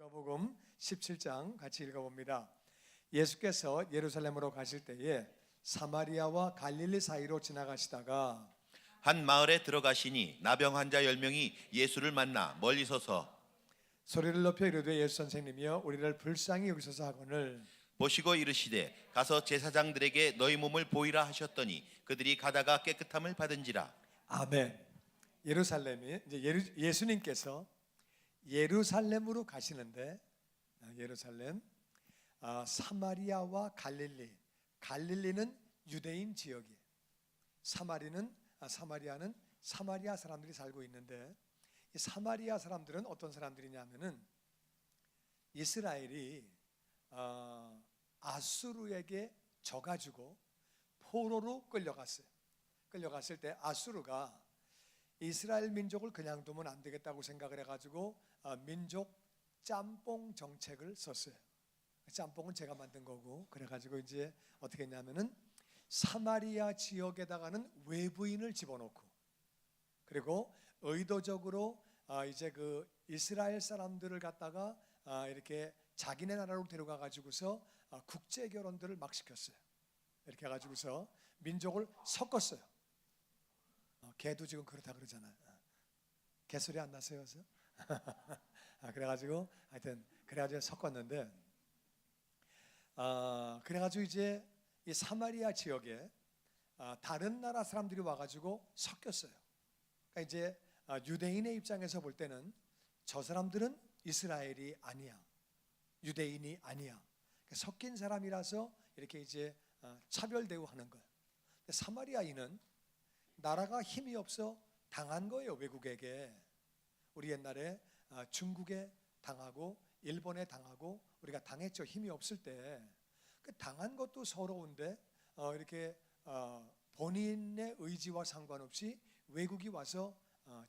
마가복음 17장 같이 읽어봅니다. 예수께서 예루살렘으로 가실 때에 사마리아와 갈릴리 사이로 지나가시다가 한 마을에 들어가시니 나병 환자 10명이 예수를 만나 멀리 서서 소리를 높여 이르되 예수 선생님이여 우리를 불쌍히 여기소서 하거늘 보시고 이르시되 가서 제사장들에게 너희 몸을 보이라 하셨더니 그들이 가다가 깨끗함을 받은지라. 아멘. 예루살렘이 이제 예수님께서 예루살렘으로 가시는데 예루살렘, 사마리아와 갈릴리는 유대인 지역이에요. 사마리아는 사마리아 사람들이 살고 있는데 이 사마리아 사람들은 어떤 사람들이냐면은 이스라엘이 아수르에게 져가지고 포로로 끌려갔어요. 끌려갔을 때 아수르가 이스라엘 민족을 그냥 두면 안 되겠다고 생각을 해가지고 민족 짬뽕 정책을 썼어요. 짬뽕은 제가 만든 거고, 그래가지고 이제 어떻게 했냐면은 사마리아 지역에다가는 외부인을 집어넣고, 그리고 의도적으로 이제 그 이스라엘 사람들을 갖다가 이렇게 자기네 나라로 데려가 가지고서 국제 결혼들을 막 시켰어요. 이렇게 해가지고서 민족을 섞었어요. 개도 지금 그렇다 그러잖아요. 개소리 안 나세요? 그래가지고 하여튼 그래가지고 섞었는데 그래가지고 이제 이 사마리아 지역에 다른 나라 사람들이 와가지고 섞였어요. 그러니까 이제 유대인의 입장에서 볼 때는 저 사람들은 이스라엘이 아니야, 유대인이 아니야, 섞인 사람이라서 이렇게 이제 차별 대우하는 거예요. 사마리아인은 나라가 힘이 없어 당한 거예요. 외국에게. 우리 옛날에 중국에 당하고 일본에 당하고 우리가 당했죠. 힘이 없을 때 그 당한 것도 서러운데 이렇게 본인의 의지와 상관없이 외국이 와서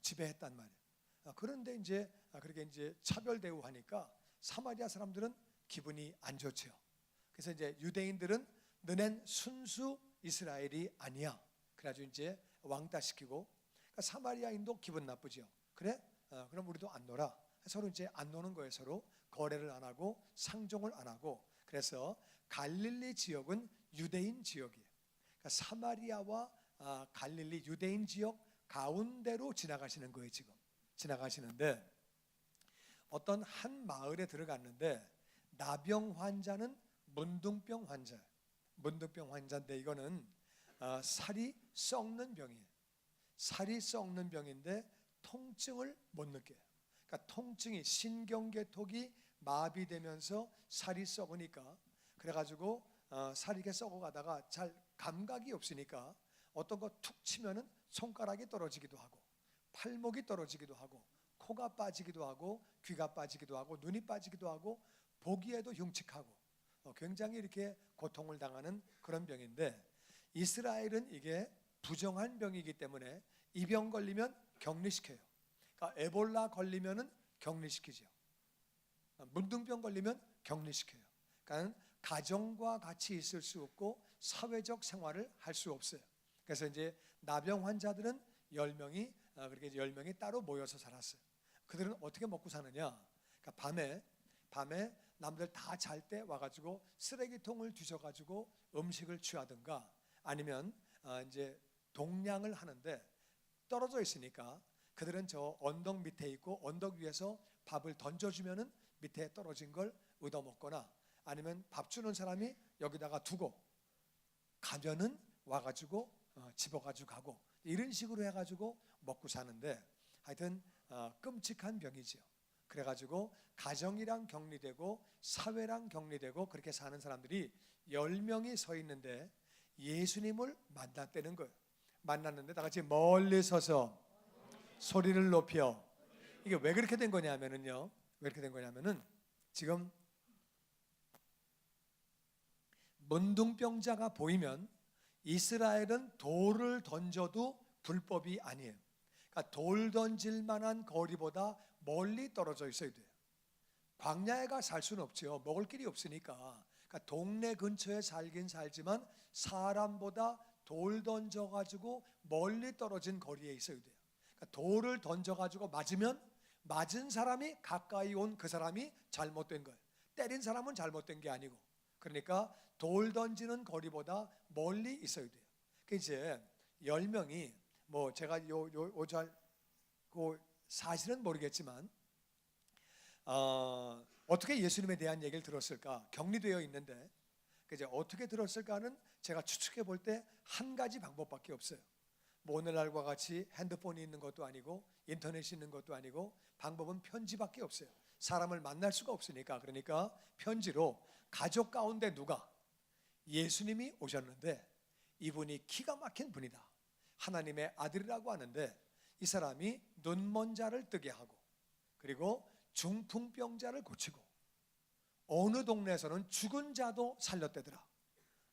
지배했단 말이에요. 그런데 이제 그렇게 이제 차별 대우하니까 사마리아 사람들은 기분이 안 좋죠. 그래서 이제 유대인들은 너넨 순수 이스라엘이 아니야. 그래가지고 이제 왕따시키고, 그러니까 사마리아인도 기분 나쁘죠. 그래? 그럼 우리도 안 놀아. 서로 이제 안 노는 거예요. 서로 거래를 안 하고 상종을 안 하고. 그래서 갈릴리 지역은 유대인 지역이에요. 그러니까 사마리아와 갈릴리 유대인 지역 가운데로 지나가시는 거예요. 지금 지나가시는데 어떤 한 마을에 들어갔는데 나병 환자는 문둥병 환자예요. 문둥병 환자인데 이거는 살이 썩는 병이에요. 살이 썩는 병인데 통증을 못 느껴요. 그러니까 통증이 신경계통이 마비되면서 살이 썩으니까, 그래가지고 살이 이렇게 썩어가다가 잘 감각이 없으니까 어떤 거 툭 치면은 손가락이 떨어지기도 하고 팔목이 떨어지기도 하고 코가 빠지기도 하고 귀가 빠지기도 하고 눈이 빠지기도 하고 보기에도 흉측하고 굉장히 이렇게 고통을 당하는 그런 병인데, 이스라엘은 이게 부정한 병이기 때문에 이 병 걸리면 격리시켜요. 그러니까 에볼라 걸리면은 격리시키죠. 문둥병 걸리면 격리시켜요. 그러니까 가정과 같이 있을 수 없고 사회적 생활을 할 수 없어요. 그래서 이제 나병 환자들은 10명이 그렇게 10명이 따로 모여서 살았어요. 그들은 어떻게 먹고 사느냐? 그러니까 밤에 남들 다 잘 때 와가지고 쓰레기통을 뒤져가지고 음식을 취하든가, 아니면 이제 동량을 하는데 떨어져 있으니까 그들은 저 언덕 밑에 있고 언덕 위에서 밥을 던져주면은 밑에 떨어진 걸 얻어먹거나, 아니면 밥 주는 사람이 여기다가 두고 가면은 와가지고 집어가지고 가고, 이런 식으로 해가지고 먹고 사는데 하여튼 끔찍한 병이죠. 그래가지고 가정이랑 격리되고 사회랑 격리되고 그렇게 사는 사람들이 10명이 서 있는데 예수님을 만났다는 거예요. 만났는데 다 같이 멀리 서서 소리를 높여. 이게 왜 그렇게 된 거냐면은요, 왜 그렇게 된 거냐면은 지금 문둥병자가 보이면 이스라엘은 돌을 던져도 불법이 아니에요. 그러니까 돌 던질 만한 거리보다 멀리 떨어져 있어야 돼요. 광야에 가 살 수는 없죠. 먹을 길이 없으니까. 그러니까 동네 근처에 살긴 살지만 사람보다 돌 던져가지고 멀리 떨어진 거리에 있어야 돼요. 그러니까 돌을 던져가지고 맞으면 맞은 사람이 가까이 온 그 사람이 잘못된 거예요. 때린 사람은 잘못된 게 아니고. 그러니까 돌 던지는 거리보다 멀리 있어야 돼요. 그 이제 10명이 뭐 제가 사실은 모르겠지만 어떻게 예수님에 대한 얘기를 들었을까 격리되어 있는데 이제 어떻게 들었을까는 제가 추측해 볼 때 한 가지 방법밖에 없어요. 뭐 오늘날과 같이 핸드폰이 있는 것도 아니고 인터넷이 있는 것도 아니고 방법은 편지밖에 없어요. 사람을 만날 수가 없으니까. 그러니까 편지로 가족 가운데 누가 예수님이 오셨는데 이분이 기가 막힌 분이다, 하나님의 아들이라고 하는데 이 사람이 눈먼 자를 뜨게 하고 그리고 중풍병자를 고치고 어느 동네에서는 죽은 자도 살렸대더라.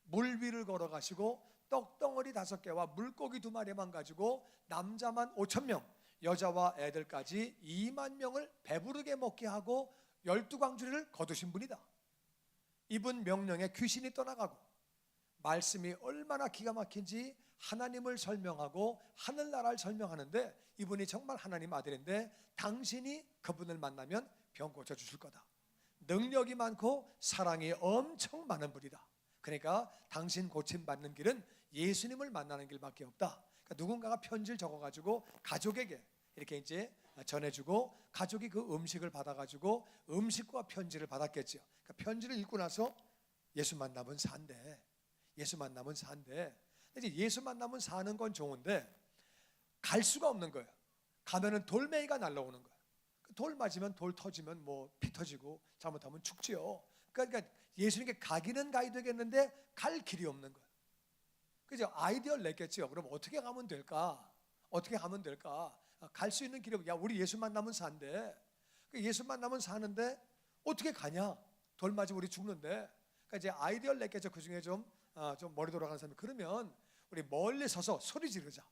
물 위를 걸어가시고 떡덩어리 5개와 물고기 2마리만 가지고 남자만 5,000명, 여자와 애들까지 2만 명을 배부르게 먹게 하고 12광주리를 거두신 분이다. 이분 명령에 귀신이 떠나가고 말씀이 얼마나 기가 막힌지 하나님을 설명하고 하늘나라를 설명하는데 이분이 정말 하나님 아들인데 당신이 그분을 만나면 병 고쳐주실 거다. 능력이 많고 사랑이 엄청 많은 분이다. 그러니까 당신 고침받는 길은 예수님을 만나는 길밖에 없다. 그러니까 누군가가 편지를 적어가지고 가족에게 이렇게 이제 전해주고 가족이 그 음식을 받아가지고 음식과 편지를 받았겠죠. 그러니까 편지를 읽고 나서 예수 만나면 산대. 예수 만나면 산대. 이제 예수 만나면 사는 건 좋은데 갈 수가 없는 거예요. 가면은 돌멩이가 날라오는 거예요. 돌 맞으면 돌 터지면 뭐 피 터지고 잘못하면 죽지요. 그러니까 예수님께 가기는 가야 되겠는데 갈 길이 없는 거예요. 그죠? 아이디어를 냈겠죠. 그럼 어떻게 가면 될까? 어떻게 가면 될까? 갈 수 있는 길이, 야 우리 예수 만나면 산대. 예수 만나면 사는데 어떻게 가냐? 돌 맞으면 우리 죽는데. 그러니까 이제 아이디어를 냈겠죠. 그 중에 좀 머리 돌아가는 사람이, 그러면 우리 멀리 서서 소리 지르자.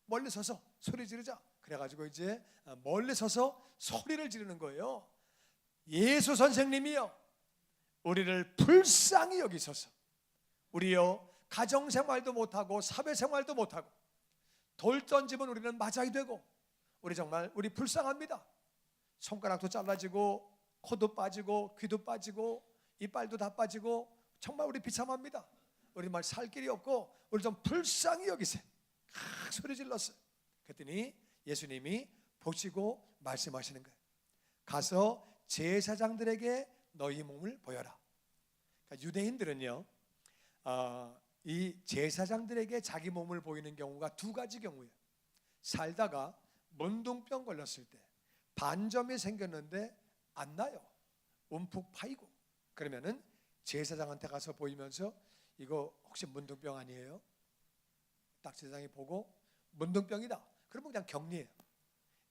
멀리 서서 소리 지르자. 그래가지고 이제 멀리 서서 소리를 지르는 거예요. 예수 선생님이여, 우리를 불쌍히 여기소서. 우리요 가정생활도 못하고 사회생활도 못하고 돌 던지면 우리는 마자이 되고 우리 정말 우리 불쌍합니다. 손가락도 잘라지고 코도 빠지고 귀도 빠지고 이빨도 다 빠지고 정말 우리 비참합니다. 우리 말 살 길이 없고 우리 좀 불쌍히 여기세요. 소리 질렀어요. 그랬더니 예수님이 보시고 말씀하시는 거예요. 가서 제사장들에게 너희 몸을 보여라. 그러니까 유대인들은요 이 제사장들에게 자기 몸을 보이는 경우가 2가지 경우예요. 살다가 문둥병 걸렸을 때 반점이 생겼는데 안 나요. 움푹 파이고 그러면은 제사장한테 가서 보이면서 이거 혹시 문둥병 아니에요? 딱 제사장이 보고 문둥병이다. 그러면 그냥 격리해요.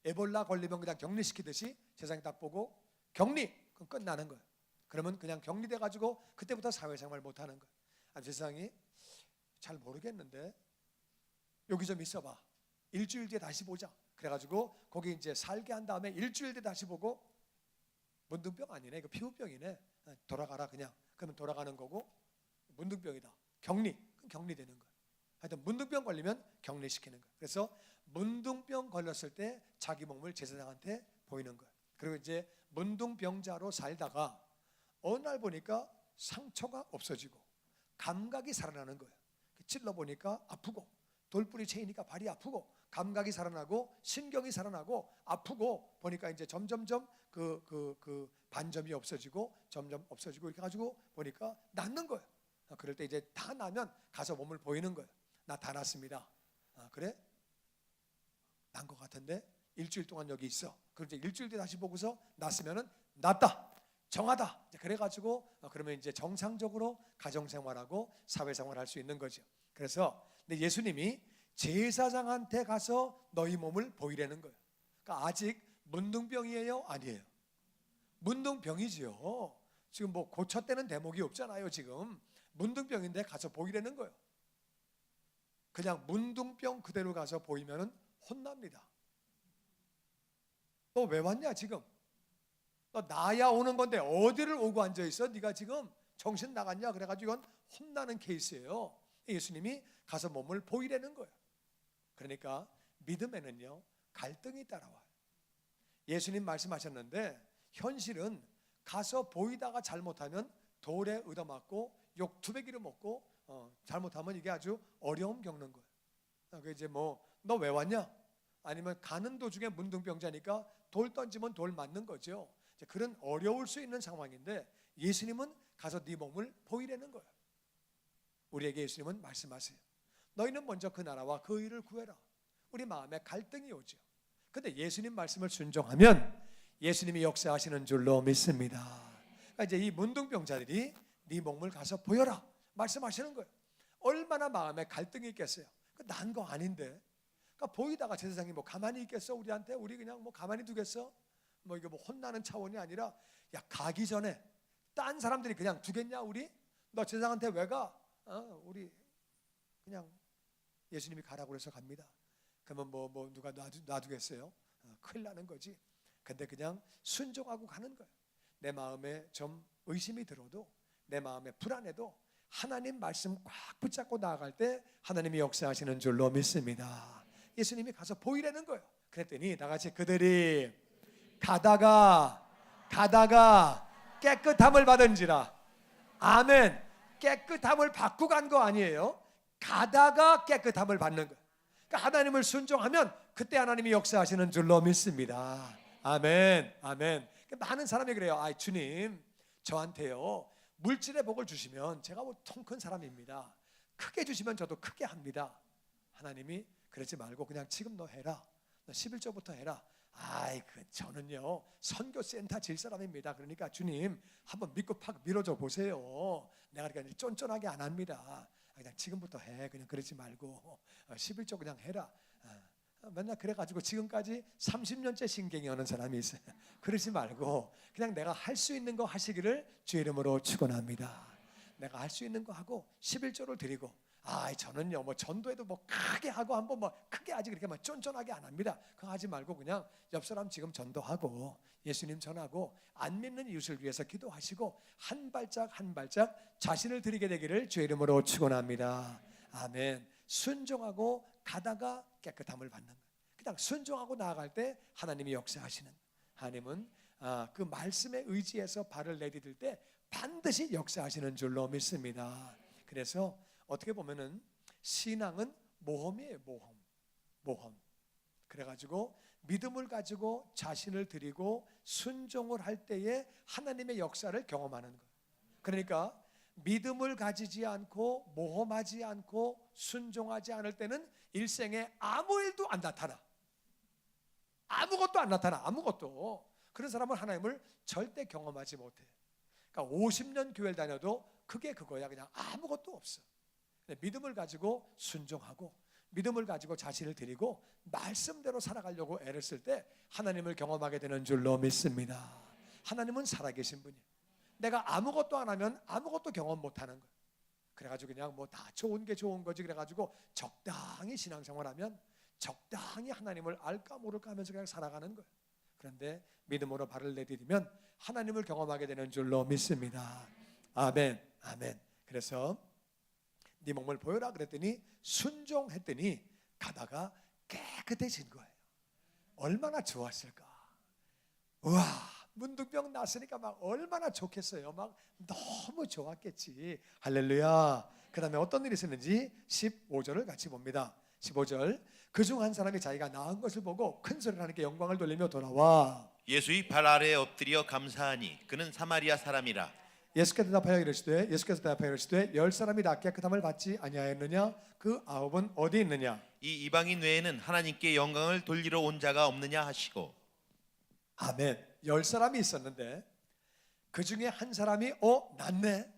에볼라 걸리면 그냥 격리시키듯이 제사장이 딱 보고 격리, 그럼 끝나는 거예요. 그러면 그냥 격리돼 가지고 그때부터 사회생활 못하는 거예요. 제사장이 잘 모르겠는데 여기 좀 있어봐. 일주일 뒤에 다시 보자. 그래가지고 거기 이제 살게 한 다음에 일주일 뒤에 다시 보고 문둥병 아니네, 이거 피부병이네. 돌아가라 그냥. 그러면 돌아가는 거고 문둥병이다. 격리, 그럼 격리되는 거예요. 하여튼 문둥병 걸리면 격리시키는 거예요. 그래서 문둥병 걸렸을 때 자기 몸을 제사장한테 보이는 거예요. 그리고 이제 문둥병자로 살다가 어느 날 보니까 상처가 없어지고 감각이 살아나는 거예요. 찔러 보니까 아프고 돌뿌리 채이니까 발이 아프고 감각이 살아나고 신경이 살아나고 아프고 보니까 이제 점점점 그 반점이 없어지고 점점 없어지고 이렇게 가지고 보니까 낫는 거예요. 그럴 때 이제 다 나면 가서 몸을 보이는 거예요. 나 다 낫습니다. 그래? 난 것 같은데 일주일 동안 여기 있어. 그럼 이제 일주일 뒤에 다시 보고서 낫으면은 낫다, 정하다. 그래가지고 그러면 이제 정상적으로 가정생활하고 사회생활 할 수 있는 거죠. 그래서 근데 예수님이 제사장한테 가서 너희 몸을 보이라는 거예요. 그러니까 아직 문둥병이에요? 아니에요. 문둥병이지요. 지금 뭐 고쳤다는 대목이 없잖아요. 지금 문둥병인데 가서 보이라는 거예요. 그냥 문둥병 그대로 가서 보이면은 혼납니다. 너 왜 왔냐 지금? 너 나야 오는 건데 어디를 오고 앉아 있어? 네가 지금 정신 나갔냐? 그래가지고 이건 혼나는 케이스예요. 예수님이 가서 몸을 보이라는 거예요. 그러니까 믿음에는요 갈등이 따라와요. 예수님 말씀하셨는데 현실은 가서 보이다가 잘못하면 돌에 얻어맞고 욕 투배기를 먹고 잘못하면 이게 아주 어려움 겪는 거예요. 그 이제 뭐 너 왜 왔냐? 아니면 가는 도중에 문둥병자니까 돌 던지면 돌 맞는 거죠. 이제 그런 어려울 수 있는 상황인데 예수님은 가서 네 몸을 보이라는 거예요. 우리에게 예수님은 말씀하세요. 너희는 먼저 그 나라와 그 의를 구해라. 우리 마음에 갈등이 오죠. 근데 예수님 말씀을 순종하면 예수님이 역사하시는 줄로 믿습니다. 그러니까 이제 이 문둥병자들이 네 몸을 가서 보여라 말씀하시는 거예요. 얼마나 마음에 갈등이 있겠어요. 난 거 아닌데. 그러니까 보이다가 제사장이 뭐 가만히 있겠어 우리한테? 우리 그냥 뭐 가만히 두겠어? 뭐 이거 뭐 혼나는 차원이 아니라 야 가기 전에 딴 사람들이 그냥 두겠냐 우리? 너 제사장한테 왜 가? 우리 그냥 예수님이 가라고 그래서 갑니다. 그러면 뭐 누가 놔두겠어요? 큰일 나는 거지. 근데 그냥 순종하고 가는 거예요. 내 마음에 좀 의심이 들어도 내 마음에 불안해도 하나님 말씀 꽉 붙잡고 나아갈 때 하나님이 역사하시는 줄로 믿습니다. 예수님이 가서 보이라는 거예요. 그랬더니 다 같이 그들이 가다가 깨끗함을 받은지라. 아멘. 깨끗함을 받고 간 거 아니에요. 가다가 깨끗함을 받는 거예요. 그러니까 하나님을 순종하면 그때 하나님이 역사하시는 줄로 믿습니다. 아멘. 아멘. 많은 사람이 그래요. 아, 주님 저한테요 물질의 복을 주시면 제가 뭐 통 큰 사람입니다. 크게 주시면 저도 크게 합니다. 하나님이 그러지 말고 그냥 지금 너 해라. 너 11조부터 해라. 아이 저는요 선교센터 질 사람입니다. 그러니까 주님 한번 믿고 팍 밀어줘 보세요. 내가 그러니까 쫀쫀하게 안 합니다. 그냥 지금부터 해. 그냥 그러지 말고 11조 그냥 해라. 맨날 그래가지고 지금까지 30년째 신경이 오는 사람이 있어요. 그러지 말고 그냥 내가 할 수 있는 거 하시기를 주 이름으로 축원합니다. 내가 할 수 있는 거 하고 11조를 드리고 저는요 뭐 전도에도 뭐 크게 하고 한번 뭐 크게 아직 그렇게 막 쫀쫀하게 안 합니다. 그거 하지 말고 그냥 옆 사람 지금 전도하고 예수님 전하고 안 믿는 이웃을 위해서 기도하시고 한 발짝 한 발짝 자신을 드리게 되기를 주 이름으로 축원합니다. 아멘. 순종하고 가다가 깨끗함을 받는 거예요. 그냥 순종하고 나아갈 때 하나님이 역사하시는, 하나님은 그 말씀에 의지해서 발을 내디딜 때 반드시 역사하시는 줄로 믿습니다. 그래서 어떻게 보면은 신앙은 모험이에요. 모험. 그래가지고 믿음을 가지고 자신을 드리고 순종을 할 때에 하나님의 역사를 경험하는 거예요. 그러니까 믿음을 가지지 않고 모험하지 않고 순종하지 않을 때는 일생에 아무 일도 안 나타나. 아무것도 안 나타나. 아무것도. 그런 사람은 하나님을 절대 경험하지 못해. 그러니까 50년 교회를 다녀도 그게 그거야. 그냥 아무것도 없어. 믿음을 가지고 순종하고 믿음을 가지고 자신을 드리고 말씀대로 살아가려고 애를 쓸 때 하나님을 경험하게 되는 줄로 믿습니다. 하나님은 살아계신 분이에요. 내가 아무것도 안 하면 아무것도 경험 못하는 거예요. 그래가지고 그냥 뭐 다 좋은 게 좋은 거지. 그래가지고 적당히 신앙생활하면 적당히 하나님을 알까 모를까 하면서 그냥 살아가는 거예요. 그런데 믿음으로 발을 내디디면 하나님을 경험하게 되는 줄로 믿습니다. 아멘. 아멘. 그래서 네 몸을 보여라 그랬더니 순종했더니 가다가 깨끗해진 거예요. 얼마나 좋았을까. 우와, 문둥병 났으니까 막 얼마나 좋겠어요. 막 너무 좋았겠지. 할렐루야. 그 다음에 어떤 일이 있었는지 15절을 같이 봅니다. 15절. 그중 한 사람이 자기가 나은 것을 보고 큰 소리로 하나님께 영광을 돌리며 돌아와 예수의 발 아래에 엎드려 감사하니 그는 사마리아 사람이라. 예수께서 대답하여 이르시되 10사람이 다 깨끗함을 받지 아니하였느냐? 그 9은 어디 있느냐? 이 이방인 외에는 하나님께 영광을 돌리러 온 자가 없느냐 하시고. 아멘. 10사람이 있었는데 그 중에 한 사람이 낫네.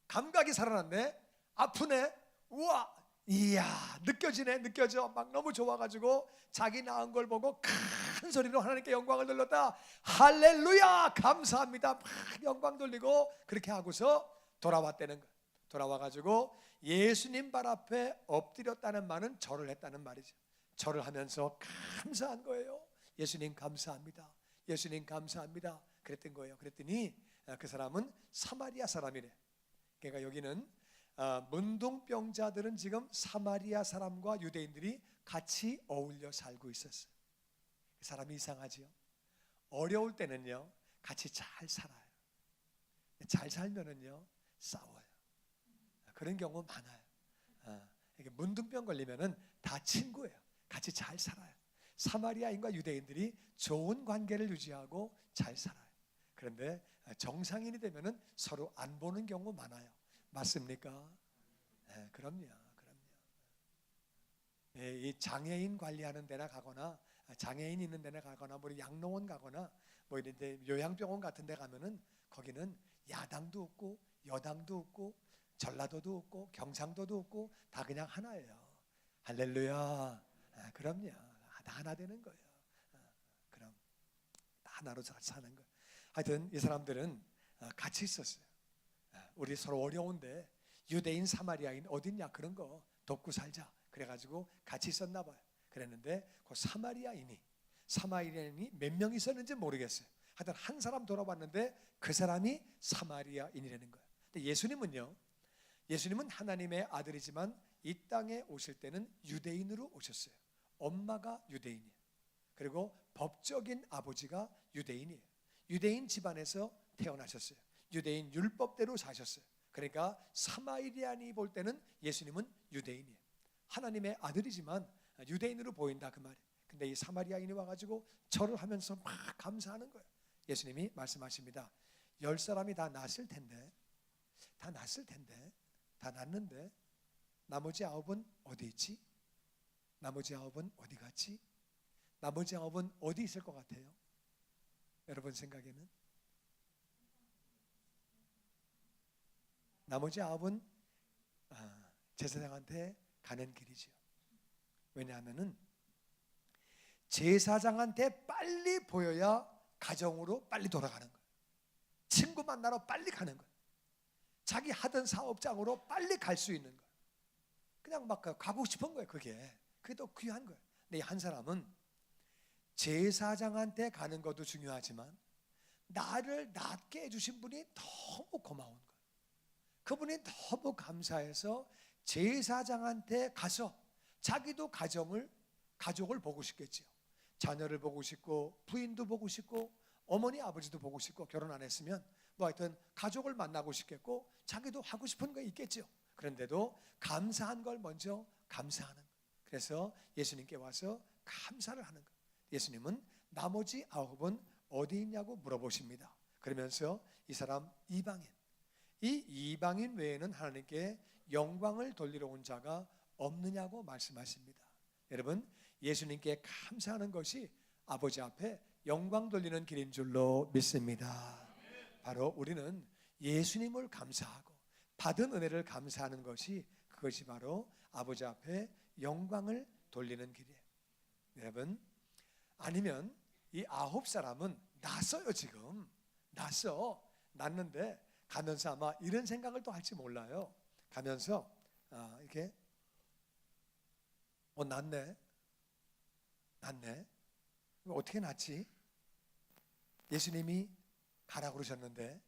감각이 살아났네. 아프네. 우와. 이야, 느껴져. 막 너무 좋아가지고 자기 나은 걸 보고 큰 소리로 하나님께 영광을 돌렸다. 할렐루야, 감사합니다. 막 영광 돌리고 그렇게 하고서 돌아왔다는 거예요. 돌아와가지고 예수님 발 앞에 엎드렸다는 말은 절을 했다는 말이죠. 절을 하면서 감사한 거예요. 예수님 감사합니다. 예수님 감사합니다. 그랬던 거예요. 그랬더니 그 사람은 사마리아 사람이래. 그러니까 여기는 문둥병자들은 지금 사마리아 사람과 유대인들이 같이 어울려 살고 있었어요. 그 사람이 이상하지요. 어려울 때는요 같이 잘 살아요. 잘 살면은요 싸워요. 그런 경우 많아요. 이게 문둥병 걸리면은 다 친구예요. 같이 잘 살아요. 사마리아인과 유대인들이 좋은 관계를 유지하고 잘 살아요. 그런데 정상인이 되면은 서로 안 보는 경우 많아요. 맞습니까? 네, 그럼요. 예, 이 장애인 관리하는 데나 가거나 장애인 있는 데나 가거나 뭐 양로원 가거나 뭐 이런데 요양병원 같은 데 가면은 거기는 야당도 없고 여당도 없고 전라도도 없고 경상도도 없고 다 그냥 하나예요. 할렐루야. 그럼요. 다 하나 되는 거예요. 그럼 다 하나로 사는 거예요. 하여튼 이 사람들은 같이 있었어요. 우리 서로 어려운데 유대인 사마리아인 어딨냐 그런 거 돕고 살자. 그래가지고 같이 있었나 봐요. 그랬는데 그 사마리아인이 몇 명 있었는지 모르겠어요. 하여튼 한 사람 돌아봤는데 그 사람이 사마리아인이라는 거예요. 근데 예수님은 하나님의 아들이지만 이 땅에 오실 때는 유대인으로 오셨어요. 엄마가 유대인이에요. 그리고 법적인 아버지가 유대인이에요. 유대인 집안에서 태어나셨어요. 유대인 율법대로 사셨어요. 그러니까 사마리아인이 볼 때는 예수님은 유대인이에요. 하나님의 아들이지만 유대인으로 보인다 그 말이에요. 근데 이 사마리아인이 와가지고 절을 하면서 막 감사하는 거예요. 예수님이 말씀하십니다. 10사람이 다 났을 텐데 다 났는데 나머지 9은 어디 있지? 나머지 9은 어디 갔지? 나머지 9은 어디 있을 것 같아요? 여러분 생각에는? 나머지 9은 제사장한테 가는 길이죠. 왜냐하면은 제사장한테 빨리 보여야 가정으로 빨리 돌아가는 거예요. 친구 만나러 빨리 가는 거예요. 자기 하던 사업장으로 빨리 갈 수 있는 거예요. 그냥 막 가고 싶은 거예요. 그게 더 귀한 거예요. 근데 한 사람은 제사장한테 가는 것도 중요하지만 나를 낫게 해주신 분이 너무 고마운 거예요. 그분이 너무 감사해서 제사장한테 가서 자기도 가족을 보고 싶겠지요. 자녀를 보고 싶고 부인도 보고 싶고 어머니 아버지도 보고 싶고 결혼 안 했으면 뭐 하여튼 가족을 만나고 싶겠고 자기도 하고 싶은 거 있겠죠. 그런데도 감사한 걸 먼저 감사하는 거예요. 그래서 예수님께 와서 감사를 하는 거예요. 예수님은 나머지 9은 어디 있냐고 물어보십니다. 그러면서 이 사람 이방인, 이 이방인 외에는 하나님께 영광을 돌리러 온 자가 없느냐고 말씀하십니다. 여러분 예수님께 감사하는 것이 아버지 앞에 영광 돌리는 길인 줄로 믿습니다. 바로 우리는 예수님을 감사하고 받은 은혜를 감사하는 그것이 바로 아버지 앞에 영광을 돌리는 길이에요. 여러분 아니면 이 9사람은 났어요. 지금 났는데 가면서 아마 이런 생각을 또 할지 몰라요. 가면서 이렇게 났네. 어떻게 났지? 예수님이 가라 그러셨는데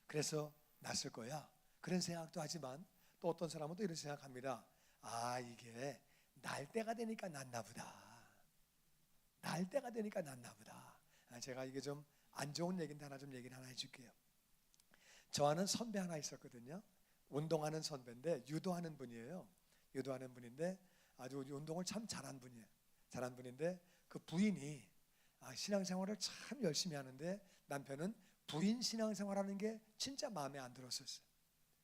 그래서 났을 거야. 그런 생각도 하지만 또 어떤 사람은 또 이런 생각합니다. 이게 날 때가 되니까 났나 보다. 제가 이게 좀 안 좋은 얘기인데 얘기를 하나 해줄게요. 저하는 선배 하나 있었거든요. 운동하는 선배인데 유도하는 분인데 아주 운동을 참 잘한 분인데 그 부인이 신앙생활을 참 열심히 하는데 남편은 부인 신앙생활하는 게 진짜 마음에 안 들었었어요.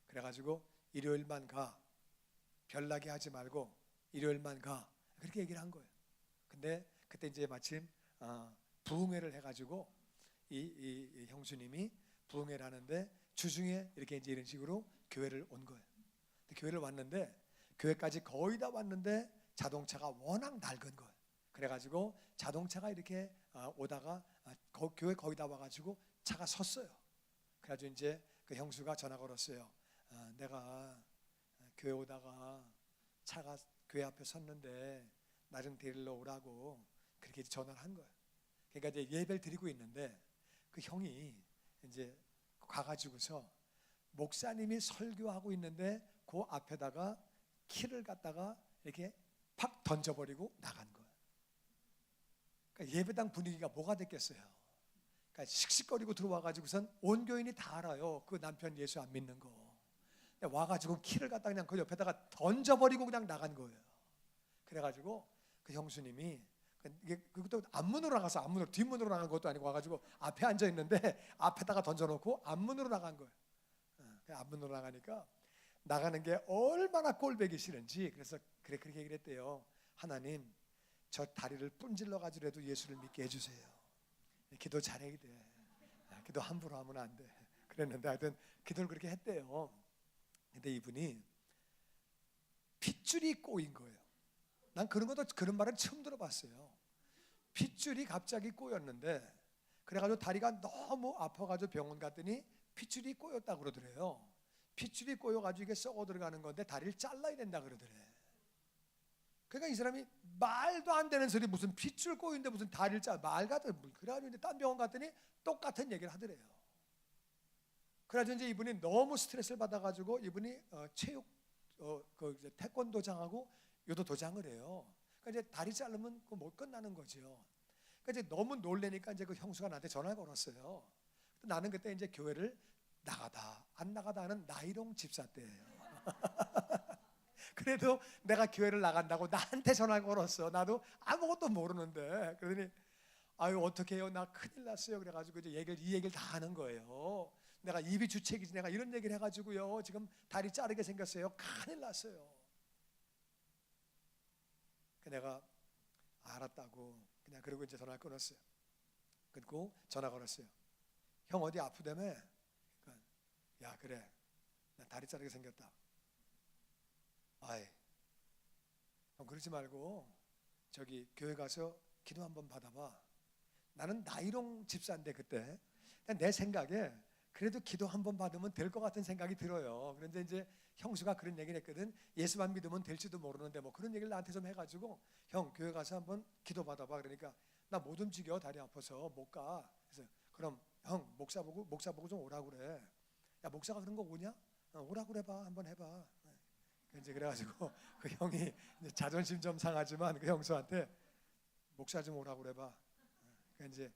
그래가지고 일요일만 가, 별나게 하지 말고 일요일만 가, 그렇게 얘기를 한 거예요. 근데 그때 이제 마침 부흥회를 해가지고 이 형수님이 부흥회를 하는데 주중에 이렇게 이제 이런 식으로 교회를 온 거예요. 교회를 왔는데 교회까지 거의 다 왔는데 자동차가 워낙 낡은 거예요. 그래가지고 자동차가 이렇게 오다가 교회 거의 다 와가지고 차가 섰어요. 그래가지고 이제 그 형수가 전화 걸었어요. 내가 교회 오다가 차가 교회 앞에 섰는데 나 좀 데리러 오라고 그렇게 전화를 한 거예요. 그러니까 이제 예배를 드리고 있는데 그 형이 이제 가가지고서 목사님이 설교하고 있는데 그 앞에다가 키를 갖다가 이렇게 팍 던져버리고 나간 거예요. 그러니까 예배당 분위기가 뭐가 됐겠어요? 그러니까 씩씩거리고 들어와가지고선 온 교인이 다 알아요. 그 남편 예수 안 믿는 거. 와가지고 키를 갖다 그냥 그 옆에다가 던져버리고 그냥 나간 거예요. 그래가지고 그 형수님이 그것도 앞문으로 나가서 앞문으로 뒷문으로 나간 것도 아니고 와가지고 앞에 앉아 있는데 앞에다가 던져놓고 앞문으로 나간 거예요. 앞문으로 나가니까 나가는 게 얼마나 꼴보기 싫은지 그래서 그렇게 얘기를 했대요. 하나님 저 다리를 분질러 가지고라도 예수를 믿게 해주세요. 기도 잘해야 돼. 기도 함부로 하면 안 돼. 그랬는데 하여튼 기도를 그렇게 했대요. 근데 이분이 핏줄이 꼬인 거예요. 난 그런 말은 처음 들어봤어요. 핏줄이 갑자기 꼬였는데 그래가지고 다리가 너무 아파가지고 병원 갔더니 핏줄이 꼬였다 그러더래요. 핏줄이 꼬여가지고 이게 썩어 들어가는 건데 다리를 잘라야 된다 그러더래. 그러니까 이 사람이 말도 안 되는 소리 무슨 핏줄 꼬인데 무슨 다리를 말 같은 그래가지고 딴 병원 갔더니 똑같은 얘기를 하더래요. 그래가지고 이제 이분이 너무 스트레스를 받아가지고 이분이 체육 이제 태권도장하고 요도 도장을 해요. 그러니까 이제 다리 자르면 못 끝나는 거죠. 그러니까 이제 너무 놀래니까 이제 그 형수가 나한테 전화를 걸었어요. 나는 그때 이제 교회를 나가다 안 나가다 하는 나이롱 집사 때예요. 그래도 내가 교회를 나간다고 나한테 전화를 걸었어. 나도 아무것도 모르는데 그러더니 아유 어떻게 해요? 나 큰일 났어요. 그래가지고 이제 이 얘기를 다 하는 거예요. 내가 입이 주책이지 내가 이런 얘기를 해가지고요 지금 다리 자르게 생겼어요. 큰일 났어요. 내가 알았다고 그냥 그러고 이제 전화를 끊었어요. 끊고 전화 걸었어요. 형 어디 아프다며? 그러니까, 야 그래 나 다리 자르게 생겼다. 아이 형 그러지 말고 저기 교회 가서 기도 한번 받아봐. 나는 나이롱 집사인데 그때 내 생각에 그래도 기도 한번 받으면 될 것 같은 생각이 들어요. 그런데 이제 형수가 그런 얘기를 했거든. 예수만 믿으면 될지도 모르는데 뭐 그런 얘기를 나한테 좀 해가지고 형 교회 가서 한번 기도 받아봐. 그러니까 나 못 움직여 다리 아파서 못 가. 그래서 그럼 형 목사 보고 좀 오라 그래. 야 목사가 그런 거 오냐? 오라 그래 봐 한번 해봐. 이제 그래가지고 그 형이 이제 자존심 좀 상하지만 그 형수한테 목사 좀 오라 그래 봐. 이제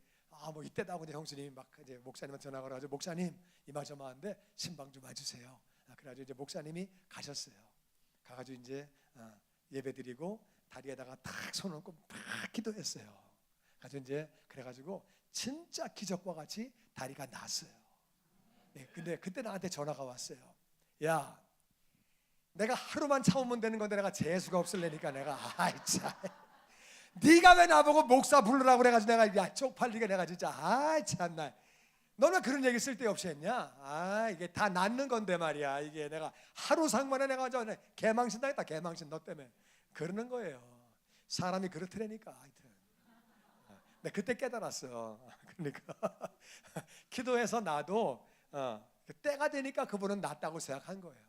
뭐 이때다 보니 형수님이 막 이제 목사님한테 전화 걸어가지고 목사님 이마저마한데 신방 좀 와주세요. 그래가지고 이제 목사님이 가셨어요. 가가지고 이제 예배드리고 다리에다가 탁 손 얹고 막 기도했어요. 가지고 이제 그래가지고 진짜 기적과 같이 다리가 났어요. 네, 근데 그때 나한테 전화가 왔어요. 야, 내가 하루만 참으면 되는 건데 내가 재수가 없을래니까 내가 아이 참. 네가 왜 나보고 목사 부르라고 그래가지고 내가 야 쪽팔리게 내가 진짜 아이 참나 너는 그런 얘기 쓸데없이 했냐? 이게 다 낫는 건데 말이야. 이게 내가 하루 상만에 내가 저 개망신 당했다. 개망신 너 때문에 그러는 거예요. 사람이 그렇더라니까. 하여튼 내가 그때 깨달았어. 그러니까 기도해서 나도 때가 되니까 그분은 낫다고 생각한 거예요.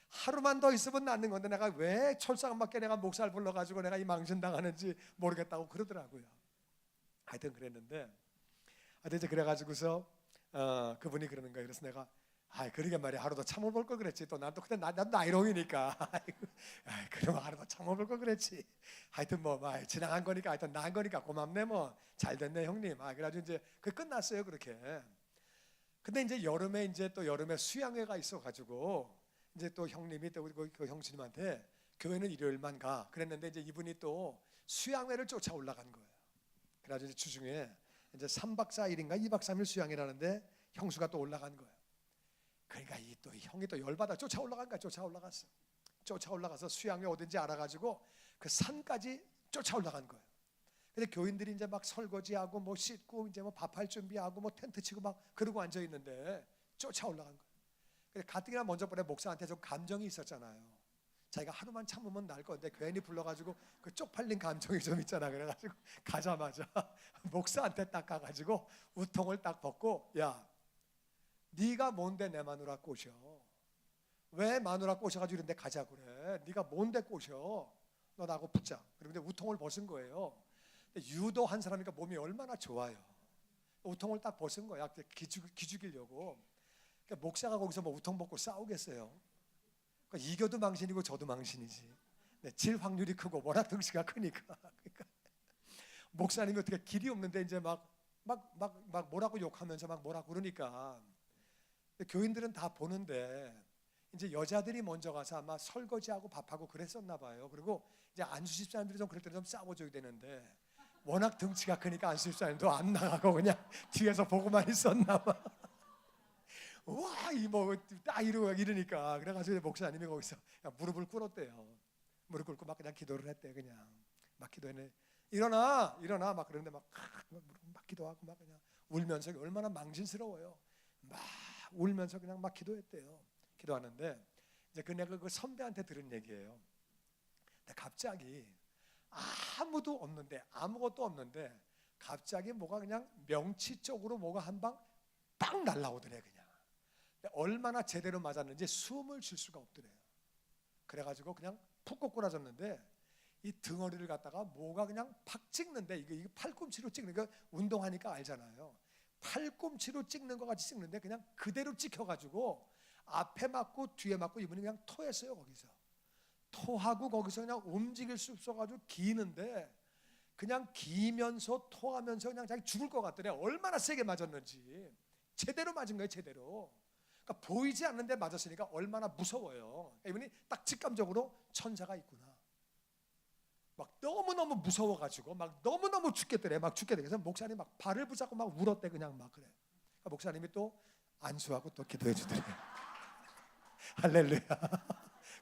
하루만 더 있으면 낫는 건데 내가 왜 철상맞게 내가 목사를 불러가지고 내가 이 망신당하는지 모르겠다고 그러더라고요. 하여튼 그랬는데 하여튼 이제 그래가지고서 그분이 그러는 거예요. 그래서 내가 그러게 말이야 하루 더 참아볼 걸 그랬지. 또 난 또 그때 나도 나이롱이니까 그럼 하루 더 참아볼 걸 그랬지. 하여튼 뭐 지나간 거니까 하여튼 나은 거니까 고맙네 뭐 잘 됐네 형님. 그래가지고 이제 그 끝났어요 그렇게. 근데 이제 여름에 수양회가 있어가지고 이제 또 형님이 또 그 형수님한테 교회는 일요일만 가 그랬는데 이제 이분이 또 수양회를 쫓아 올라간 거예요. 그래가지고 이제 주중에 이제 3박 4일인가 2박 3일 수양회라는데 형수가 또 올라간 거예요. 그러니까 이 또 형이 또 열받아 쫓아 올라간 거야. 쫓아 올라가서 수양회 어딘지 알아가지고 그 산까지 쫓아 올라간 거예요. 근데 교인들이 이제 막 설거지하고 뭐 씻고 이제 뭐 밥할 준비하고 뭐 텐트 치고 막 그러고 앉아 있는데 쫓아 올라간 거예요. 근데 가뜩이나 먼저 보내 목사한테 좀 감정이 있었잖아요. 자기가 하루만 참으면 날 건데 괜히 불러가지고 그 쪽팔린 감정이 좀 있잖아. 그래가지고 가자마자 목사한테 딱 가가지고 우통을 딱 벗고 야, 네가 뭔데 내 마누라 꼬셔? 왜 마누라 꼬셔가지고 이런데 가자고 그래? 네가 뭔데 꼬셔? 너 나하고 붙자. 그런데 우통을 벗은 거예요. 유도한 사람이니까 몸이 얼마나 좋아요. 우통을 딱 벗은 거야. 기죽이려고. 그러니까 목사가 거기서 뭐 우통 벗고 싸우겠어요? 그러니까 이겨도 망신이고 저도 망신이지. 질 확률이 크고 워낙 덩치가 크니까. 그러니까 목사님이 어떻게 길이 없는데 이제 막 막 뭐라고 욕하면서 막 뭐라고 그러니까 교인들은 다 보는데 이제 여자들이 먼저 가서 아마 설거지하고 밥하고 그랬었나 봐요. 그리고 이제 안수 집사님들이 좀 그럴 때는 좀 싸워줘야 되는데 워낙 등치가 크니까 안수 집사님도 안 나가고 그냥 뒤에서 보고만 있었나 봐. 와, 딱 이러니까 그래가지고 목사님이 거기서 무릎을 꿇었대요. 무릎 꿇고 막 그냥 기도를 했대. 그냥 막 기도했네. 일어나 막 그러는데 막 기도하고 막 그냥 울면서 얼마나 망신스러워요. 막 울면서 그냥 막 기도했대요. 기도하는데 이제 내가 그 선배한테 들은 얘기예요. 근데 갑자기 아무것도 없는데 갑자기 뭐가 그냥 명치 쪽으로 뭐가 한 방 빵 날라오더래 그냥. 근데 얼마나 제대로 맞았는지 숨을 쉴 수가 없더래요. 그래가지고 그냥 푹 꼬꾸라졌는데 이 등허리를 갖다가 뭐가 그냥 팍 찍는데 이게 팔꿈치로 찍는 거 운동하니까 알잖아요. 팔꿈치로 찍는 것 같이 찍는데 그냥 그대로 찍혀가지고 앞에 맞고 뒤에 맞고 이분이 그냥 토했어요. 거기서 토하고 거기서 그냥 움직일 수 없어가지고 기는데 그냥 기면서 토하면서 그냥 자기 죽을 것 같더래. 얼마나 세게 맞았는지. 제대로 맞은 거예요. 제대로. 그러니까 보이지 않는데 맞았으니까 얼마나 무서워요. 그러니까 이분이 딱 직감적으로 천사가 있구나. 막 너무너무 무서워가지고 막 너무너무 죽겠더래. 막 죽겠대. 그래서 목사님 막 발을 붙잡고 막 울었대. 그냥 막 그래. 그러니까 목사님이 또 안수하고 또 기도해 주더래. 할렐루야.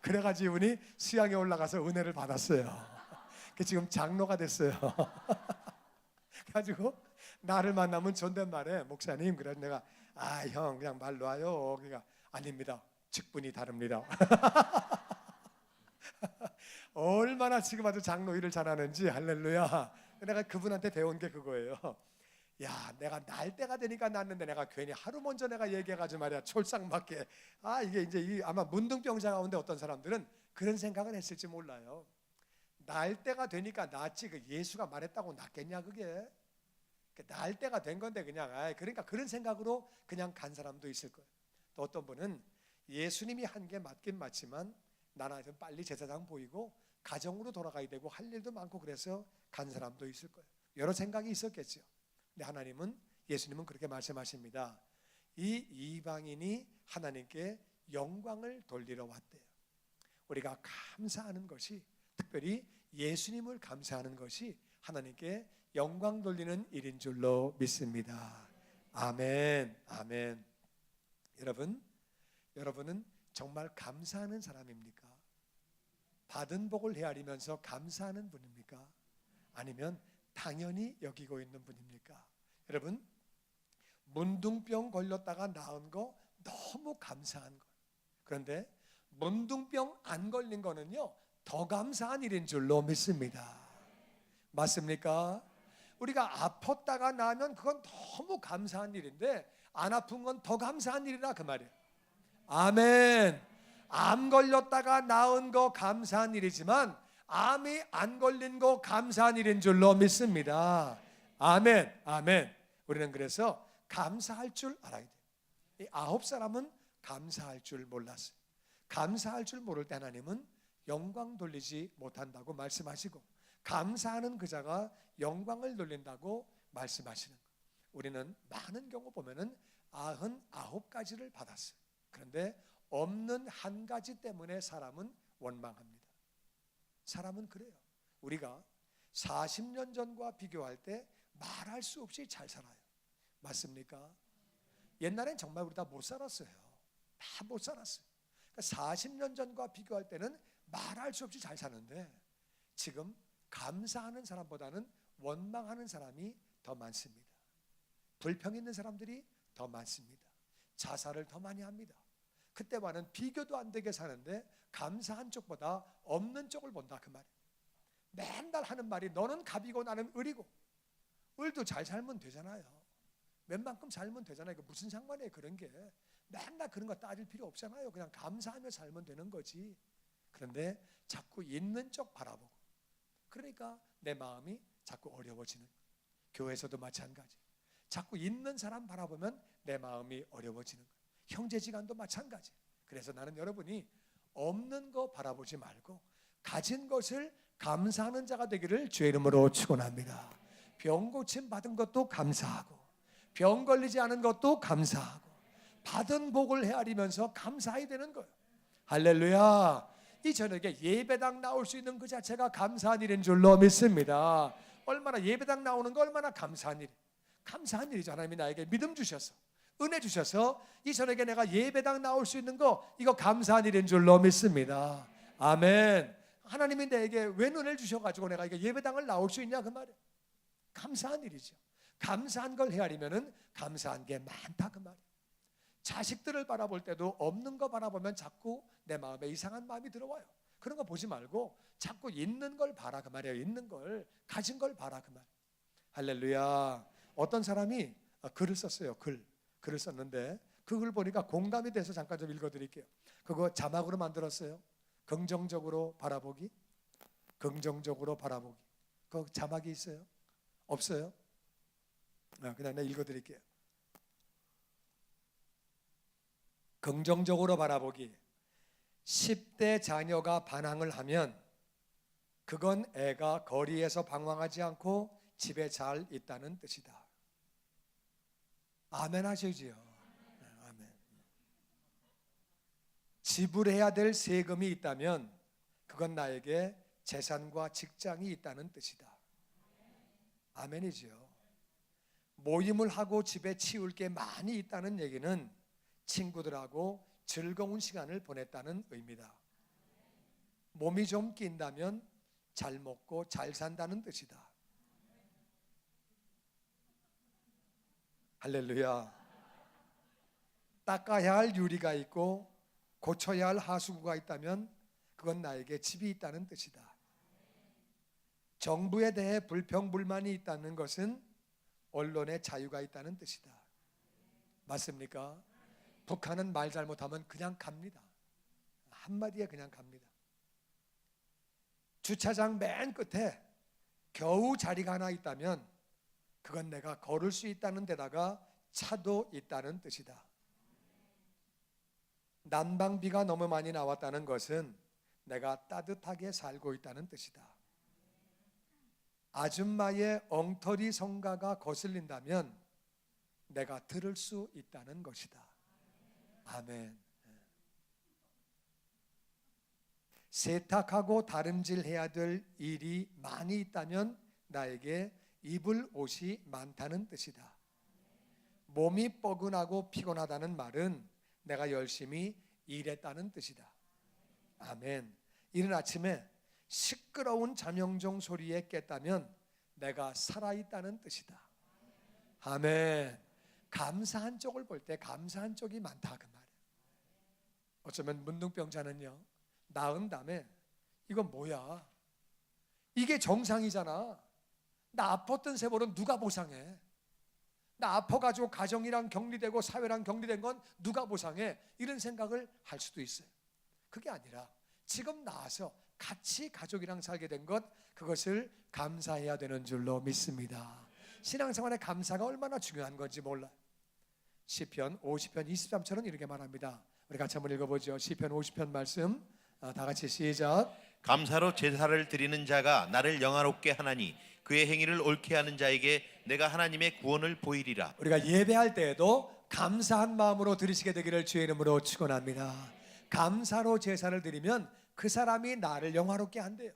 그래가지고 이분이 수양에 올라가서 은혜를 받았어요. 지금 장로가 됐어요. 그래가지고 나를 만나면 존댓말에 목사님 그래 내가 형 그냥 말 놔요. 그러니까 아닙니다. 직분이 다릅니다. 얼마나 지금 아주 장로 일을 잘하는지. 할렐루야. 내가 그분한테 배운 게 그거예요. 야, 내가 날 때가 되니까 났는데 내가 괜히 하루 먼저 내가 얘기해가지고 말이야 촐싹맞게. 이게 이제 아마 문둥병자 가운데 어떤 사람들은 그런 생각을 했을지 몰라요. 날 때가 되니까 낫지 그 예수가 말했다고 낫겠냐 그게. 날 때가 된 건데 그냥 그러니까 그런 생각으로 그냥 간 사람도 있을 거예요. 또 어떤 분은 예수님이 한 게 맞긴 맞지만 나는 좀 빨리 제사장 보이고 가정으로 돌아가야 되고 할 일도 많고 그래서 간 사람도 있을 거예요. 여러 생각이 있었겠죠. 근데 하나님은 예수님은 그렇게 말씀하십니다. 이 이방인이 하나님께 영광을 돌리러 왔대요. 우리가 감사하는 것이 특별히 예수님을 감사하는 것이 하나님께 영광 돌리는 일인 줄로 믿습니다. 아멘. 아멘. 여러분은 정말 감사하는 사람입니까? 받은 복을 헤아리면서 감사하는 분입니까? 아니면 당연히 여기고 있는 분입니까? 여러분, 문둥병 걸렸다가 나은 거 너무 감사한 거. 그런데 문둥병 안 걸린 거는요 더 감사한 일인 줄로 믿습니다. 맞습니까? 우리가 아팠다가 나면 그건 너무 감사한 일인데 안 아픈 건 더 감사한 일이라 그 말이에요. 아멘. 암 걸렸다가 나은 거 감사한 일이지만 암이 안 걸린 거 감사한 일인 줄로 믿습니다. 아멘. 아멘. 우리는 그래서 감사할 줄 알아야 돼요. 이 9사람은 감사할 줄 몰랐어요. 감사할 줄 모를 때 하나님은 영광 돌리지 못한다고 말씀하시고 감사하는 그 자가 영광을 돌린다고 말씀하시는 거예요. 우리는 많은 경우 보면은 99가지를 받았어요. 그런데 없는 한 가지 때문에 사람은 원망합니다. 사람은 그래요. 우리가 40년 전과 비교할 때 말할 수 없이 잘 살아요. 맞습니까? 옛날엔 정말 우리 다 못 살았어요. 다 못 살았어요. 그러니까 40년 전과 비교할 때는 말할 수 없이 잘 사는데 지금 감사하는 사람보다는 원망하는 사람이 더 많습니다. 불평 있는 사람들이 더 많습니다. 자살을 더 많이 합니다. 그때와는 비교도 안 되게 사는데 감사한 쪽보다 없는 쪽을 본다 그 말이에요. 맨날 하는 말이 너는 갑이고 나는 을이고. 을도 잘 살면 되잖아요. 웬만큼 살면 되잖아요. 무슨 상관이에요 그런 게. 맨날 그런 거 따질 필요 없잖아요. 그냥 감사하며 살면 되는 거지. 그런데 자꾸 있는 쪽 바라보고 그러니까 내 마음이 자꾸 어려워지는 거예요. 교회에서도 마찬가지. 자꾸 있는 사람 바라보면 내 마음이 어려워지는 거예요. 형제지간도 마찬가지. 그래서 나는 여러분이 없는 거 바라보지 말고 가진 것을 감사하는 자가 되기를 주의 이름으로 축원합니다. 병 고침 받은 것도 감사하고 병 걸리지 않은 것도 감사하고 받은 복을 헤아리면서 감사해야 되는 거예요. 할렐루야. 이 저녁에 예배당 나올 수 있는 그 자체가 감사한 일인 줄로 믿습니다. 얼마나 예배당 나오는 거 얼마나 감사한 일, 감사한 일이죠. 하나님이 나에게 믿음 주셔서 은혜 주셔서 이 저녁에 내가 예배당 나올 수 있는 거 이거 감사한 일인 줄로 믿습니다. 아멘. 하나님이 내게 왜 은혜를 주셔가지고 내가 이게 예배당을 나올 수 있냐 그 말이에요. 감사한 일이죠. 감사한 걸 헤아리면은 감사한 게 많다 그 말이에요. 자식들을 바라볼 때도 없는 거 바라보면 자꾸 내 마음에 이상한 마음이 들어와요. 그런 거 보지 말고 자꾸 있는 걸 봐라 그 말이에요. 있는 걸, 가진 걸 봐라 그 말. 할렐루야. 어떤 사람이 글을 썼어요. 글을 썼는데 그 글 보니까 공감이 돼서 잠깐 좀 읽어드릴게요. 그거 자막으로 만들었어요. 긍정적으로 바라보기. 긍정적으로 바라보기. 그 자막이 있어요? 없어요? 그냥 내가 읽어드릴게요. 긍정적으로 바라보기. 10대 자녀가 반항을 하면 그건 애가 거리에서 방황하지 않고 집에 잘 있다는 뜻이다. 아멘 하시지요. 아멘. 지불해야 될 세금이 있다면 그건 나에게 재산과 직장이 있다는 뜻이다. 아멘이지요. 모임을 하고 집에 치울 게 많이 있다는 얘기는 친구들하고 즐거운 시간을 보냈다는 의미다. 몸이 좀 낀다면 잘 먹고 잘 산다는 뜻이다. 할렐루야. 닦아야 할 유리가 있고 고쳐야 할 하수구가 있다면 그건 나에게 집이 있다는 뜻이다. 정부에 대해 불평불만이 있다는 것은 언론의 자유가 있다는 뜻이다. 맞습니까? 북한은 말 잘못하면 그냥 갑니다. 한마디에 그냥 갑니다. 주차장 맨 끝에 겨우 자리가 하나 있다면 그건 내가 걸을 수 있다는 데다가 차도 있다는 뜻이다. 난방비가 너무 많이 나왔다는 것은 내가 따뜻하게 살고 있다는 뜻이다. 아줌마의 엉터리 성가가 거슬린다면 내가 들을 수 있다는 것이다. 아멘. 세탁하고 다림질해야 될 일이 많이 있다면 나에게 입을 옷이 많다는 뜻이다. 몸이 뻐근하고 피곤하다는 말은 내가 열심히 일했다는 뜻이다. 아멘. 이른 아침에 시끄러운 자명종 소리에 깼다면 내가 살아있다는 뜻이다. 아멘. 감사한 쪽을 볼 때 감사한 쪽이 많다 그 말이에요. 어쩌면 문둥병자는요 나은 다음에 이건 뭐야? 이게 정상이잖아. 나 아팠던 세월은 누가 보상해? 나 아파가지고 가정이랑 격리되고 사회랑 격리된 건 누가 보상해? 이런 생각을 할 수도 있어요. 그게 아니라 지금 나와서 같이 가족이랑 살게 된 것, 그것을 감사해야 되는 줄로 믿습니다. 신앙생활의 감사가 얼마나 중요한 건지 몰라요. 시편 50편 23절은 이렇게 말합니다. 우리 같이 한번 읽어보죠. 시편 50편 말씀 다 같이 시작. 감사로 제사를 드리는 자가 나를 영화롭게 하나니 그의 행위를 옳게 하는 자에게 내가 하나님의 구원을 보이리라. 우리가 예배할 때에도 감사한 마음으로 드리시게 되기를 주의 이름으로 축원합니다. 감사로 제사를 드리면 그 사람이 나를 영화롭게 한대요.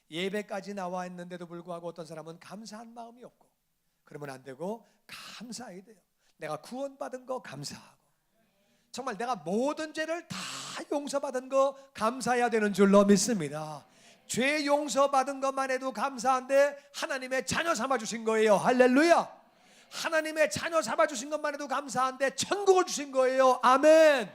예배까지 나와 있는데도 불구하고 어떤 사람은 감사한 마음이 없고, 그러면 안 되고 감사해야 돼요. 내가 구원받은 거 감사하고, 정말 내가 모든 죄를 다 용서받은 거 감사해야 되는 줄로 믿습니다. 죄 용서받은 것만 해도 감사한데 하나님의 자녀 삼아주신 거예요. 할렐루야. 하나님의 자녀 삼아주신 것만 해도 감사한데 천국을 주신 거예요. 아멘.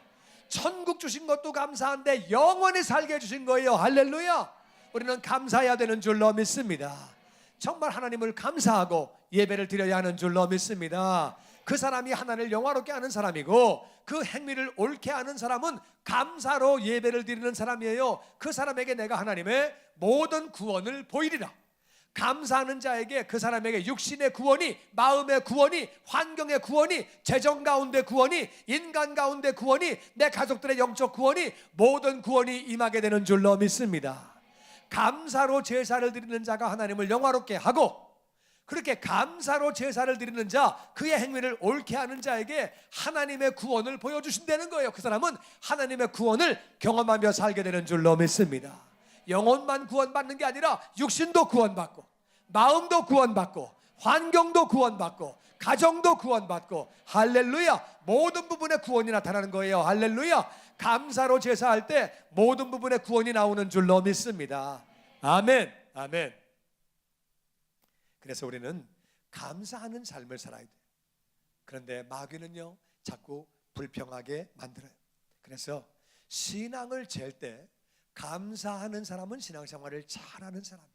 천국 주신 것도 감사한데 영원히 살게 해주신 거예요. 할렐루야. 우리는 감사해야 되는 줄로 믿습니다. 정말 하나님을 감사하고 예배를 드려야 하는 줄로 믿습니다. 그 사람이 하나님을 영화롭게 하는 사람이고, 그 행위를 옳게 하는 사람은 감사로 예배를 드리는 사람이에요. 그 사람에게 내가 하나님의 모든 구원을 보이리라. 감사하는 자에게, 그 사람에게 육신의 구원이, 마음의 구원이, 환경의 구원이, 재정 가운데 구원이, 인간 가운데 구원이, 내 가족들의 영적 구원이, 모든 구원이 임하게 되는 줄로 믿습니다. 감사로 제사를 드리는 자가 하나님을 영화롭게 하고, 그렇게 감사로 제사를 드리는 자, 그의 행위를 옳게 하는 자에게 하나님의 구원을 보여주신다는 거예요. 그 사람은 하나님의 구원을 경험하며 살게 되는 줄로 믿습니다. 영혼만 구원받는 게 아니라 육신도 구원받고, 마음도 구원받고, 환경도 구원받고, 가정도 구원받고, 할렐루야, 모든 부분에 구원이 나타나는 거예요. 할렐루야. 감사로 제사할 때 모든 부분에 구원이 나오는 줄로 믿습니다. 아멘, 아멘. 그래서 우리는 감사하는 삶을 살아야 돼요. 그런데 마귀는요, 자꾸 불평하게 만들어요. 그래서 신앙을 잴 때 감사하는 사람은 신앙생활을 잘하는 사람이에요.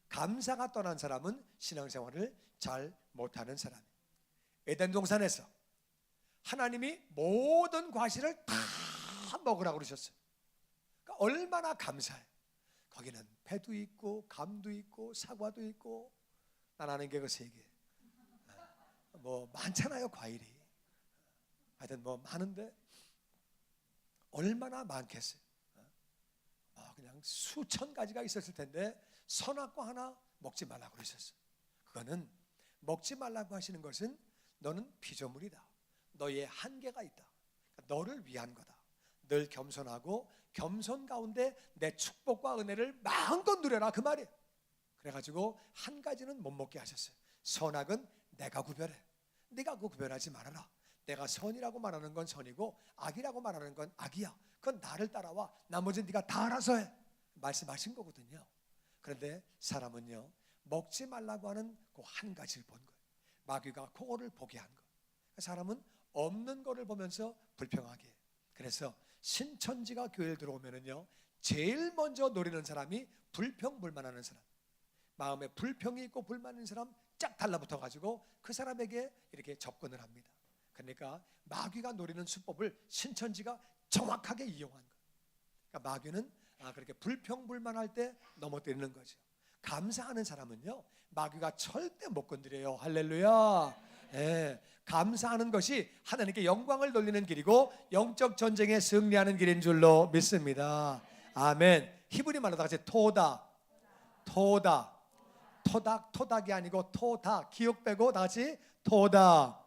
감사가 떠난 사람은 신앙생활을 잘 못하는 사람이에요. 에덴 동산에서 하나님이 모든 과실을 다 먹으라고 그러셨어요. 그러니까 얼마나 감사해. 거기는 배도 있고 감도 있고 사과도 있고, 난 아는 게 그 세 개. 뭐 많잖아요, 과일이. 하여튼 뭐 많은데 얼마나 많겠어요. 그냥 수천 가지가 있었을 텐데 선악과 하나 먹지 말라고 그러셨어요. 그거는 먹지 말라고 하시는 것은 너는 피조물이다, 너의 한계가 있다, 너를 위한 거다. 늘 겸손하고 겸손 가운데 내 축복과 은혜를 마음껏 누려라, 그 말이에요. 그래가지고 한 가지는 못 먹게 하셨어요. 선악은 내가 구별해. 네가 그거 구별하지 말아라. 내가 선이라고 말하는 건 선이고 악이라고 말하는 건 악이야. 그건 나를 따라와. 나머지는 네가 다 알아서 해. 말씀하신 거거든요. 그런데 사람은요, 먹지 말라고 하는 그 한 가지를 본 거예요. 마귀가 그거를 보게 한 거예요. 사람은 없는 거를 보면서 불평하게 해요. 그래서 신천지가 교회에 들어오면은요, 제일 먼저 노리는 사람이 불평불만하는 사람, 마음에 불평이 있고 불만이 있는 사람 쫙 달라붙어 가지고 그 사람에게 이렇게 접근을 합니다. 그러니까 마귀가 노리는 수법을 신천지가 정확하게 이용한 거예요. 그러니까 마귀는 그렇게 불평불만할 때 넘어뜨리는 거죠. 감사하는 사람은요, 마귀가 절대 못 건드려요. 할렐루야. 예, 감사하는 것이 하나님께 영광을 돌리는 길이고 영적 전쟁에 승리하는 길인 줄로 믿습니다. 아멘. 히브리 말로 다 같이 토다, 토다, 토닥이 아니고 토다, 기억 빼고 다 같이 토다.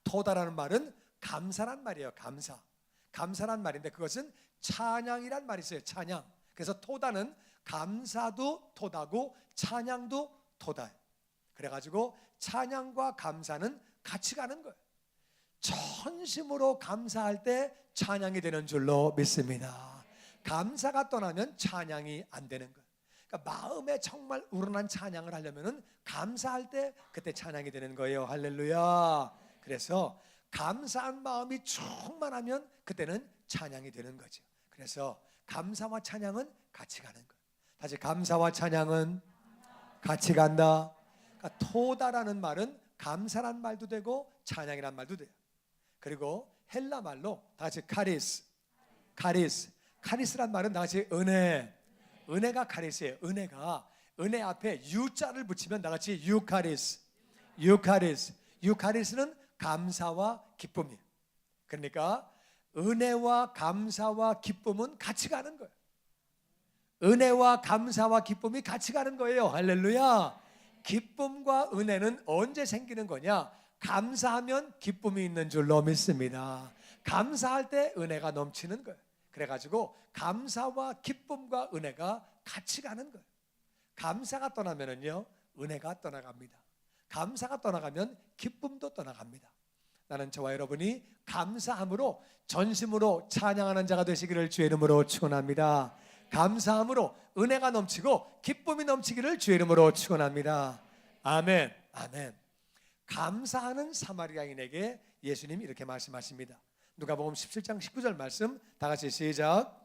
토다라는 말은 감사란 말이에요. 감사란 말인데 그것은 찬양이란 말이 있어요. 찬양. 그래서 토다는 감사도 토다고 찬양도 토다예요. 그래가지고 찬양과 감사는 같이 가는 거예요. 전심으로 감사할 때 찬양이 되는 줄로 믿습니다. 감사가 떠나면 찬양이 안 되는 거예요. 그러니까 마음에 정말 우러난 찬양을 하려면은 감사할 때 그때 찬양이 되는 거예요. 할렐루야. 그래서 감사한 마음이 충만하면 그때는 찬양이 되는 거죠. 그래서 감사와 찬양은 같이 가는 거예요. 다시, 감사와 찬양은 같이 간다. 그러니까 토다라는 말은 감사란 말도 되고 찬양이란 말도 돼요. 그리고 헬라 말로 다 같이 카리스란 말은 다 같이 은혜가 카리스예요. 은혜 앞에 유자를 붙이면 다 같이 유카리스는 감사와 기쁨이에요. 그러니까 은혜와 감사와 기쁨은 같이 가는 거예요. 은혜와 감사와 기쁨이 같이 가는 거예요. 할렐루야. 기쁨과 은혜는 언제 생기는 거냐? 감사하면 기쁨이 있는 줄로 믿습니다. 감사할 때 은혜가 넘치는 거예요. 그래가지고 감사와 기쁨과 은혜가 같이 가는 거예요. 감사가 떠나면은요, 은혜가 떠나갑니다. 감사가 떠나가면 기쁨도 떠나갑니다. 나는 저와 여러분이 감사함으로 전심으로 찬양하는 자가 되시기를 주의 이름으로 축원합니다. 감사함으로 은혜가 넘치고 기쁨이 넘치기를 주의 이름으로 축원합니다. 아멘. 아멘. 감사하는 사마리아인에게 예수님이 이렇게 말씀하십니다. 누가복음 17장 19절 말씀 다 같이 시작.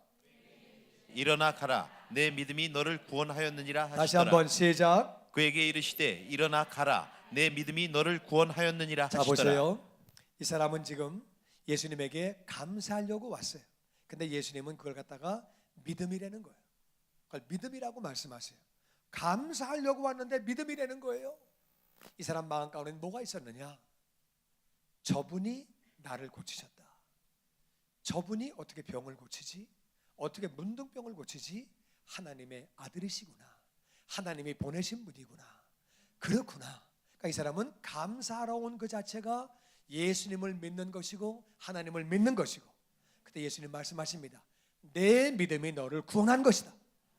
일어나 가라, 내 믿음이 너를 구원하였느니라 하시더라. 다시 한번 시작. 그에게 이르시되 일어나 가라, 내 믿음이 너를 구원하였느니라 자, 하시더라. 보세요. 이 사람은 지금 예수님에게 감사하려고 왔어요. 근데 예수님은 그걸 갖다가 믿음이라는 거예요. 그걸 믿음이라고 말씀하세요. 감사하려고 왔는데 믿음이라는 거예요. 이 사람 마음 가운데 뭐가 있었느냐? 저분이 나를 고치셨다. 저분이 어떻게 병을 고치지? 어떻게 문둥병을 고치지? 하나님의 아들이시구나. 하나님이 보내신 분이구나. 그렇구나. 그러니까 이 사람은 감사하러 온 그 자체가 예수님을 믿는 것이고 하나님을 믿는 것이고, 그때 예수님 말씀하십니다. 내 믿음이 너를 구원한 것이다.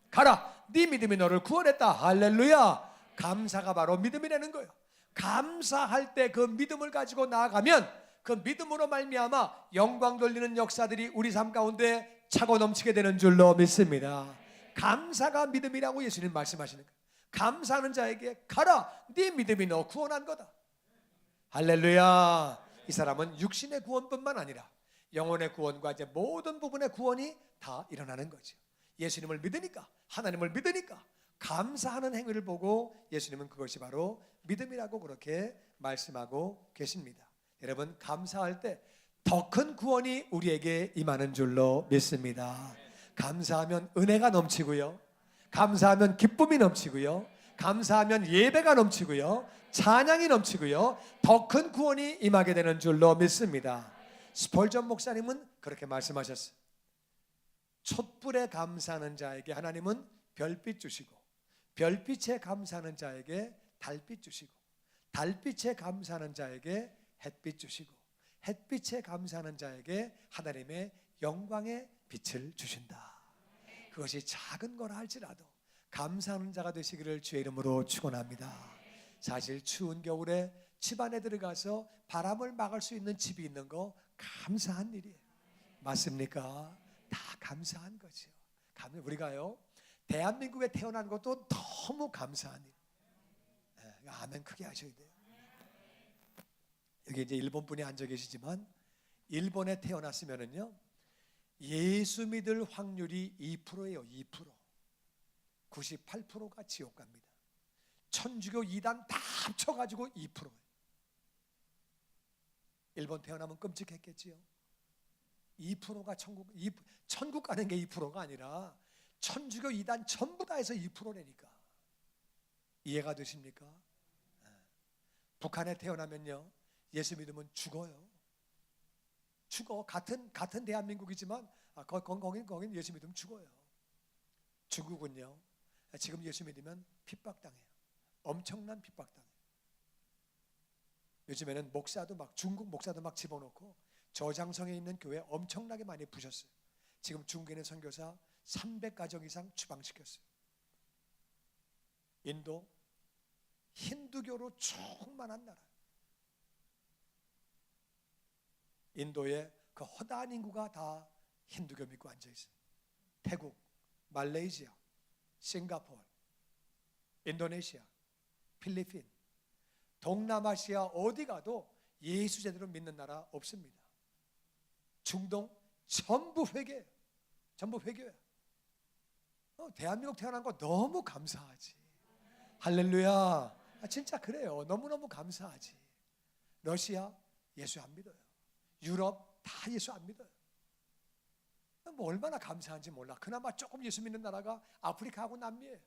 가라, 네 믿음이 너를 구원했다. 할렐루야. 감사가 바로 믿음이라는 거예요. 감사할 때 그 믿음을 가지고 나아가면 그 믿음으로 말미암아 영광 돌리는 역사들이 우리 삶 가운데 차고 넘치게 되는 줄로 믿습니다. 감사가 믿음이라고 예수님 말씀하시는 거예요. 감사하는 자에게 가라, 네 믿음이 너 구원한 거다. 할렐루야. 이 사람은 육신의 구원뿐만 아니라 영혼의 구원과 이제 모든 부분의 구원이 다 일어나는 거죠. 예수님을 믿으니까, 하나님을 믿으니까 감사하는 행위를 보고 예수님은 그것이 바로 믿음이라고 그렇게 말씀하고 계십니다. 여러분, 감사할 때 더 큰 구원이 우리에게 임하는 줄로 믿습니다. 감사하면 은혜가 넘치고요, 감사하면 기쁨이 넘치고요, 감사하면 예배가 넘치고요, 찬양이 넘치고요, 더 큰 구원이 임하게 되는 줄로 믿습니다. 스펄전 목사님은 그렇게 말씀하셨어요. 촛불에 감사하는 자에게 하나님은 별빛 주시고, 별빛에 감사하는 자에게 달빛 주시고, 달빛에 감사하는 자에게 햇빛 주시고, 햇빛에 감사하는 자에게 하나님의 영광의 빛을 주신다. 그것이 작은 거라 할지라도 감사하는 자가 되시기를 주의 이름으로 축원합니다. 사실 추운 겨울에 집 안에 들어가서 바람을 막을 수 있는 집이 있는 거 감사한 일이에요. 맞습니까? 다 감사한 거죠. 우리가요, 대한민국에 태어난 것도 너무 감사한 일. 아멘 크게 하셔야 돼요. 여기 이제 일본 분이 앉아 계시지만, 일본에 태어났으면은요, 예수 믿을 확률이 2%예요. 2%. 98%가 지옥 갑니다. 천주교 2단 다 합쳐가지고 2%예요. 일본 태어나면 끔찍했겠지요. 2%가 천국 가는 게 2%가 아니라 천주교 2단 전부 다 해서 2%라니까. 이해가 되십니까? 북한에 태어나면요, 예수 믿으면 죽어요. 죽어. 같은 대한민국이지만 거긴 예수 믿으면 죽어요. 중국은요, 지금 예수 믿으면 핍박당해요. 엄청난 핍박당해요. 요즘에는 중국 목사도 막 집어넣고 저장성에 있는 교회 엄청나게 많이 부셨어요. 지금 중국에 있는 선교사 300가정 이상 추방시켰어요. 인도 힌두교로 충만한 나라. 인도의 그 허다한 인구가 다 힌두교 믿고 앉아 있어요. 태국, 말레이시아, 싱가포르, 인도네시아, 필리핀, 동남아시아 어디 가도 예수 제대로 믿는 나라 없습니다. 중동 전부 회개예요. 전부 회개예요. 대한민국 태어난 거 너무 감사하지. 할렐루야. 진짜 그래요. 너무너무 감사하지. 러시아 예수 안 믿어요. 유럽 다 예수 안 믿어요. 뭐 얼마나 감사한지 몰라. 그나마 조금 예수 믿는 나라가 아프리카하고 남미예요.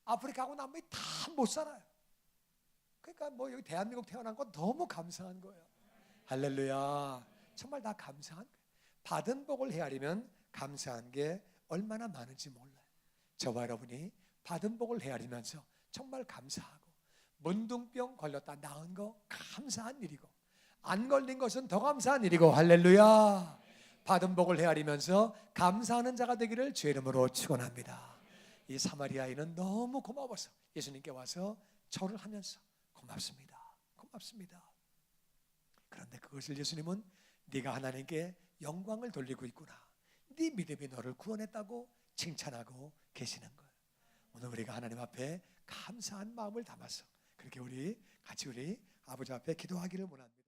아프리카하고 남미 다 못 살아요. 그러니까 뭐 여기 대한민국 태어난 건 너무 감사한 거예요. 할렐루야. 정말 다 감사한 거예요. 받은 복을 헤아리면 감사한 게 얼마나 많은지 몰라요. 저와 여러분이 받은 복을 헤아리면서 정말 감사하고, 문둥병 걸렸다 나은 거 감사한 일이고, 안 걸린 것은 더 감사한 일이고, 할렐루야. 받은 복을 헤아리면서 감사하는 자가 되기를 주의 이름으로 축원합니다. 이 사마리아인은 너무 고마워서 예수님께 와서 절을 하면서 고맙습니다, 고맙습니다. 그런데 그것을 예수님은 네가 하나님께 영광을 돌리고 있구나, 네 믿음이 너를 구원했다고 칭찬하고 계시는 거예요. 오늘 우리가 하나님 앞에 감사한 마음을 담아서 그렇게 우리 같이 우리 아버지 앞에 기도하기를 원합니다.